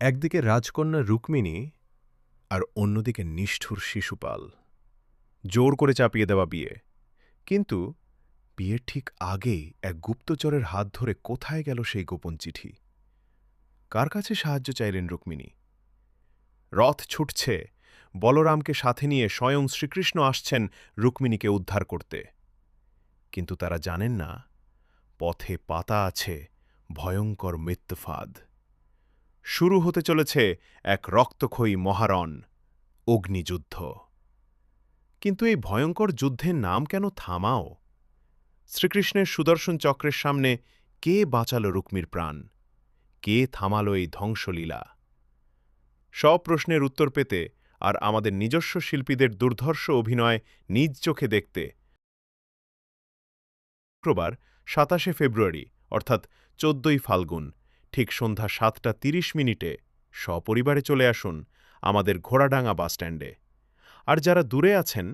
একদিকে রাজকন্যা রুক্মিণী আর অন্যদিকে নিষ্ঠুর শিশুপাল। জোর করে চাপিয়ে দেওয়া বিয়ে। কিন্তু বিয়ের ঠিক আগেই এক গুপ্তচরের হাত ধরে কোথায় গেল সেই গোপন চিঠি? কার কাছে সাহায্য চাইলেন রুক্মিণী? রথ ছুটছে, বলরামকে সাথে নিয়ে স্বয়ং শ্রীকৃষ্ণ আসছেন রুক্মিণীকে উদ্ধার করতে। কিন্তু তারা জানেন না, পথে পাতা আছে ভয়ঙ্কর মৃত্যুফাঁদ। শুরু হতে চলেছে এক রক্তক্ষয়ী মহারণ, অগ্নিযুদ্ধ। কিন্তু এই ভয়ঙ্কর যুদ্ধের নাম কেন থামাও? শ্রীকৃষ্ণের সুদর্শন চক্রের সামনে কে বাঁচাল রুক্মির প্রাণ? কে থামাল এই ধ্বংসলীলা? সব প্রশ্নের উত্তর পেতে আর আমাদের নিজস্ব শিল্পীদের দুর্ধর্ষ অভিনয় নিজ চোখে দেখতে শুক্রবার ২৭শে ফেব্রুয়ারি অর্থাৎ ১৪ই ফাল্গুন ঠিক সন্ধ্যা ৭টা ৩০ সপরিবারে চলে আসুন আমাদের ঘোড়াডাঙ্গা বাসস্ট্যান্ডে। আর যারা দূরে আছেন